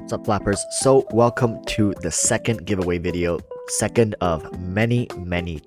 What's up, flappers? So welcome to the second giveaway video, second of many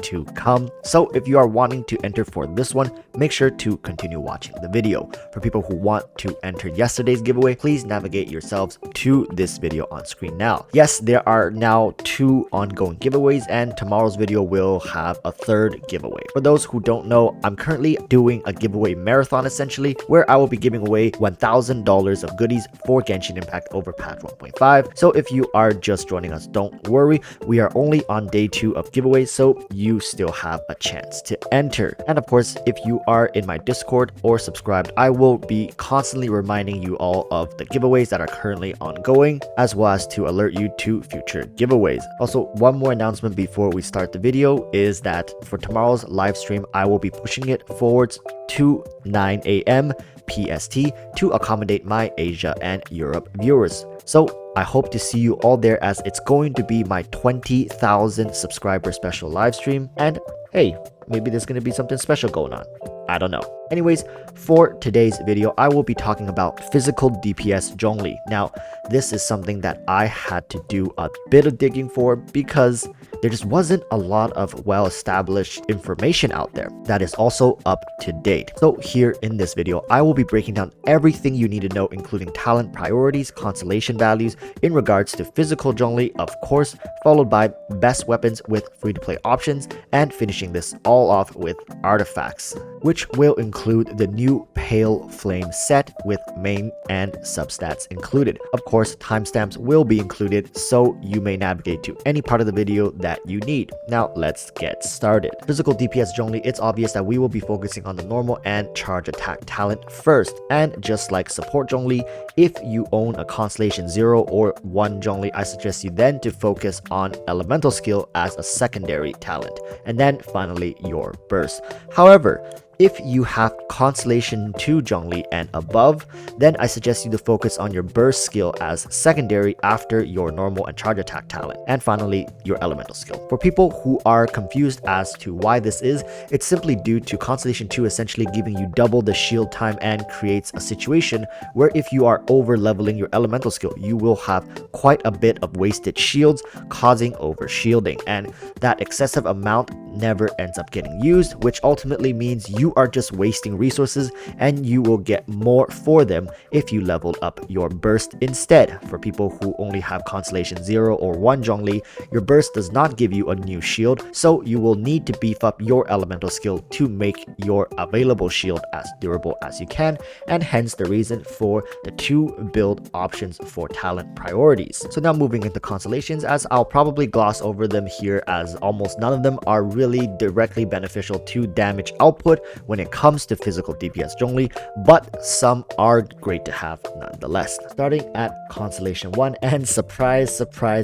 to come. So if you are wanting to enter for this one, make sure to continue watching the video. For people who want to enter yesterday's giveaway, please navigate yourselves to this video on screen now. Yes, there are now 2 ongoing giveaways, and tomorrow's video will have a 3rd giveaway. For those who don't know, I'm currently doing a giveaway marathon essentially, where I will be giving away $1,000 of goodies for Genshin Impact over patch 1.5. So if you are just joining us, don't worry, we are only on day 2 of giveaways, so you still have a chance to enter. And of course, if you are in my Discord or subscribed, I will be constantly reminding you all of the giveaways that are currently ongoing, as well as to alert you to future giveaways. Also, one more announcement before we start the video is that for tomorrow's live stream, I will be pushing it forwards to 9 a.m. PST to accommodate my Asia and Europe viewers. So I hope to see you all there, as it's going to be my 20,000 subscriber special live stream. And hey, maybe there's going to be something special going on. I don't know. Anyways, for today's video, I will be talking about physical DPS Zhongli. Now, this is something that I had to do a bit of digging for because there just wasn't a lot of well-established information out there that is also up to date. So here in this video, I will be breaking down everything you need to know, including talent priorities, constellation values in regards to physical Zhongli, of course, followed by best weapons with free-to-play options, and finishing this all off with artifacts, which will include the new Pale Flame set with main and substats included. Of course, timestamps will be included, so you may navigate to any part of the video that you need. Now let's get started. Physical DPS Zhongli, it's obvious that we will be focusing on the normal and charge attack talent first. And just like support Zhongli, if you own a Constellation 0 or 1 Zhongli, I suggest you then to focus on elemental skill as a secondary talent, and then finally your burst. However, if you have Constellation 2 Zhongli and above, then I suggest you to focus on your burst skill as secondary after your normal and charge attack talent, and finally your elemental skill. For people who are confused as to why this is, it's simply due to Constellation 2 essentially giving you double the shield time and creates a situation where if you are over leveling your elemental skill, you will have quite a bit of wasted shields, causing over shielding, and that excessive amount never ends up getting used, which ultimately means you are just wasting resources and you will get more for them if you leveled up your burst instead. For people who only have Constellation 0 or 1 Zhongli, your burst does not give you a new shield, so you will need to beef up your elemental skill to make your available shield as durable as you can, and hence the reason for the 2 build options for talent priorities. So now moving into constellations, as I'll probably gloss over them here, as almost none of them are really directly beneficial to damage output when it comes to physical DPS Zhongli, but some are great to have nonetheless. Starting at Constellation 1, and surprise,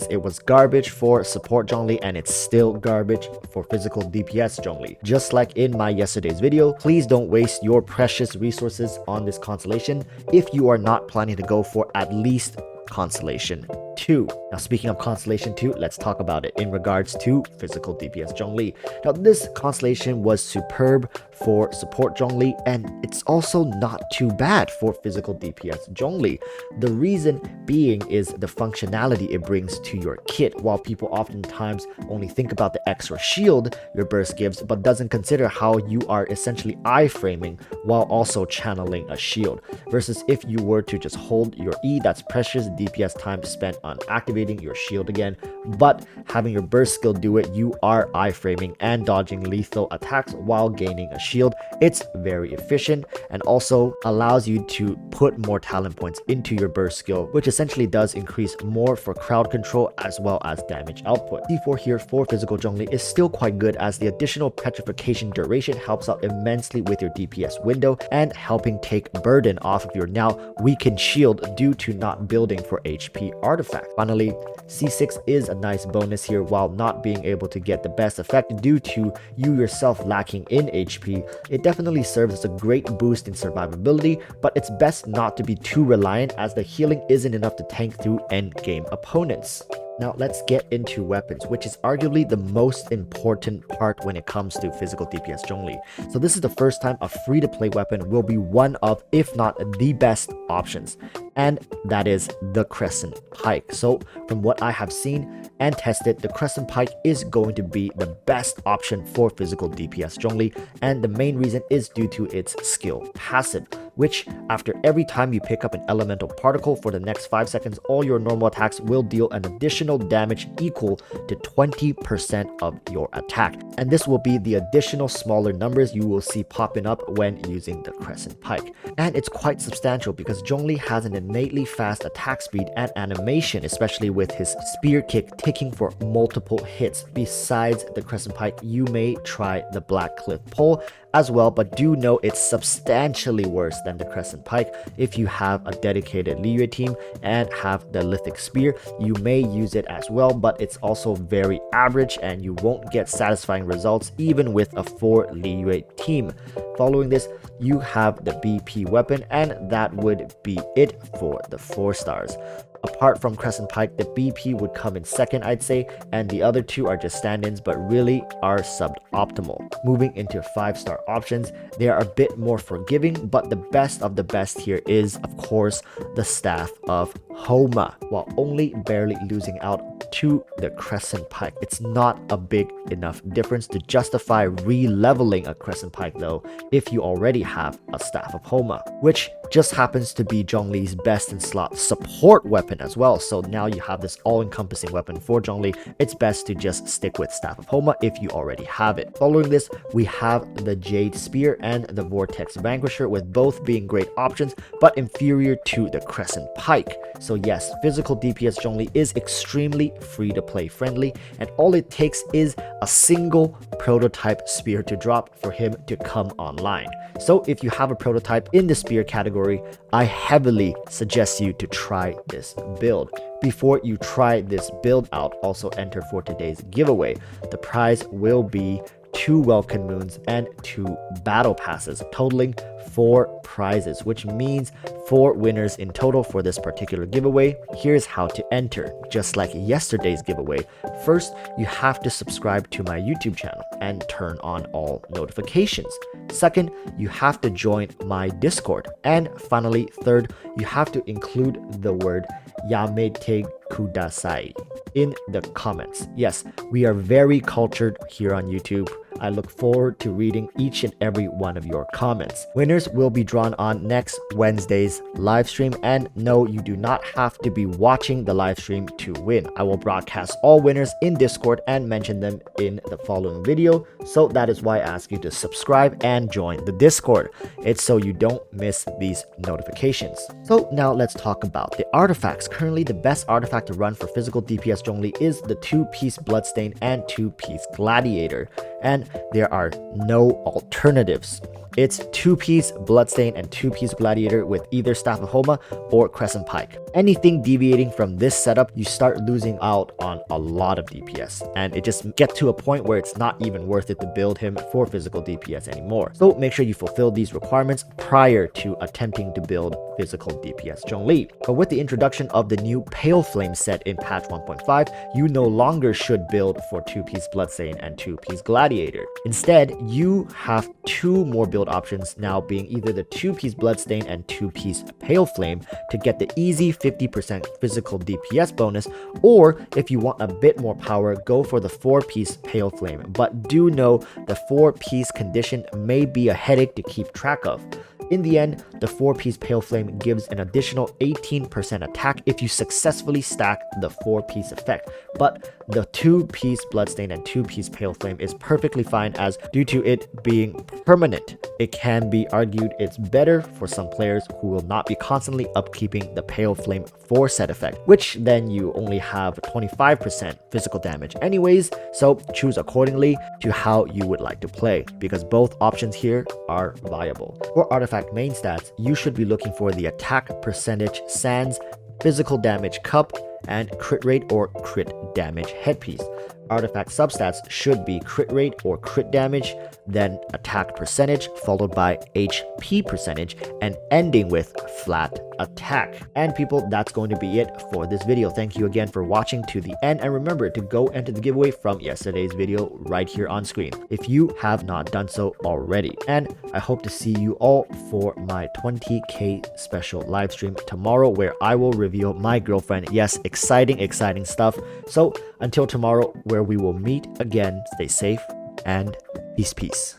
it was garbage for support Zhongli, and it's still garbage for physical DPS Zhongli. Just like in my yesterday's video, please don't waste your precious resources on this constellation if you are not planning to go for at least Constellation 2. Now, speaking of Constellation 2, let's talk about it in regards to physical DPS Zhongli. Now, this constellation was superb for support Zhongli, and it's also not too bad for physical DPS Zhongli. The reason being is the functionality it brings to your kit. While people oftentimes only think about the extra shield your burst gives, but doesn't consider how you are essentially iframing while also channeling a shield, versus if you were to just hold your E, that's precious DPS time spent on activating your shield again, but having your burst skill do it, you are iframing and dodging lethal attacks while gaining a shield. It's very efficient and also allows you to put more talent points into your burst skill, which essentially does increase more for crowd control as well as damage output. C4 here for physical Zhongli is still quite good, as the additional petrification duration helps out immensely with your DPS window and helping take burden off of your now weakened shield due to not building for HP artifact. Finally, C6 is a nice bonus here while not being able to get the best effect due to you yourself lacking in HP. It definitely serves as a great boost in survivability, but it's best not to be too reliant, as the healing isn't enough to tank through endgame opponents. Now let's get into weapons, which is arguably the most important part when it comes to physical DPS Zhongli. So this is the first time a free-to-play weapon will be one of, if not the best options. and that is the Crescent Pike. So from what I have seen and tested, the Crescent Pike is going to be the best option for physical DPS Zhongli, and the main reason is due to its skill passive, which after every time you pick up an elemental particle for the next 5 seconds, all your normal attacks will deal an additional damage equal to 20% of your attack. And this will be the additional smaller numbers you will see popping up when using the Crescent Pike. And it's quite substantial because Zhongli has an innately fast attack speed and animation, especially with his spear kick ticking for multiple hits. Besides the Crescent Pike, you may try the Black Cliff Pole as well, but do know it's substantially worse than the Crescent Pike. If you have a dedicated Liyue team and have the Lithic Spear, you may use it as well, but it's also very average and you won't get satisfying results even with a 4 Liyue team. Following this, you have the BP weapon, and that would be it for the 4 stars. Apart from Crescent Pike, the BP would come in second, I'd say, and the other 2 are just stand-ins but really are suboptimal. Moving into 5-star options, they are a bit more forgiving, but the best of the best here is, of course, the Staff of Homa, while only barely losing out to the Crescent Pike. It's not a big enough difference to justify re-leveling a Crescent Pike though, if you already have a Staff of Homa, which just happens to be Zhongli's best in slot support weapon as well. So now you have this all-encompassing weapon for Zhongli. It's best to just stick with Staff of Homa if you already have it. Following this, we have the Jade Spear and the Vortex Vanquisher, with both being great options but inferior to the Crescent Pike. So yes, physical DPS Zhongli is extremely free-to-play friendly, and all it takes is a single prototype spear to drop for him to come online. So if you have a prototype in the spear category, I heavily suggest you to try this build. Before you try this build out, also enter for today's giveaway. The prize will be 2 Welkin Moons and 2 Battle Passes, totaling 4 prizes, which means 4 winners in total for this particular giveaway. Here's how to enter. Just like yesterday's giveaway, first you have to subscribe to my YouTube channel and turn on all notifications. Second, you have to join my Discord. And finally, third, you have to include the word Yamete Kudasai in the comments. Yes, we are very cultured here on YouTube. I look forward to reading each and every one of your comments. Winners will be drawn on next Wednesday's live stream, and no, you do not have to be watching the live stream to win. I will broadcast all winners in Discord and mention them in the following video, so that is why I ask you to subscribe and join the Discord. It's so you don't miss these notifications. So now let's talk about the artifacts. Currently, the best artifact to run for physical DPS Zhongli is the 2-piece Bloodstain and 2-piece Gladiator, and there are no alternatives. It's 2-piece Bloodstain and 2-piece Gladiator with either Staff of Homa or Crescent Pike. Anything deviating from this setup, you start losing out on a lot of DPS, and it just gets to a point where it's not even worth it to build him for physical DPS anymore. So make sure you fulfill these requirements prior to attempting to build physical DPS Zhongli. But with the introduction of the new Pale Flame set in patch 1.5, you no longer should build for 2-piece Bloodstain and 2-piece Gladiator. Instead, you have 2 more build options now, being either the 2-piece Bloodstain and 2-piece Pale Flame to get the easy 50% physical DPS bonus, or if you want a bit more power, go for the 4-piece Pale Flame. But do know the 4-piece condition may be a headache to keep track of. In the end, the 4-piece Pale Flame gives an additional 18% attack if you successfully stack the 4-piece effect, but the 2-piece Bloodstain and 2-piece Pale Flame is perfectly fine, as due to it being permanent, it can be argued it's better for some players who will not be constantly upkeeping the Pale Flame 4 set effect, which then you only have 25% physical damage anyways, so choose accordingly to how you would like to play, because both options here are viable. For artifact main stats, you should be looking for the attack percentage Sands, physical damage cup, and crit rate or crit damage headpiece. Artifact substats should be crit rate or crit damage, then attack percentage, followed by HP percentage, and ending with flat attack. And people, that's going to be it for this video. Thank you again for watching to the end, and remember to go enter the giveaway from yesterday's video right here on screen if you have not done so already. And I hope to see you all for my 20k special live stream tomorrow, where I will reveal my girlfriend. Yes, exciting stuff. So until tomorrow, where we will meet again, stay safe and peace.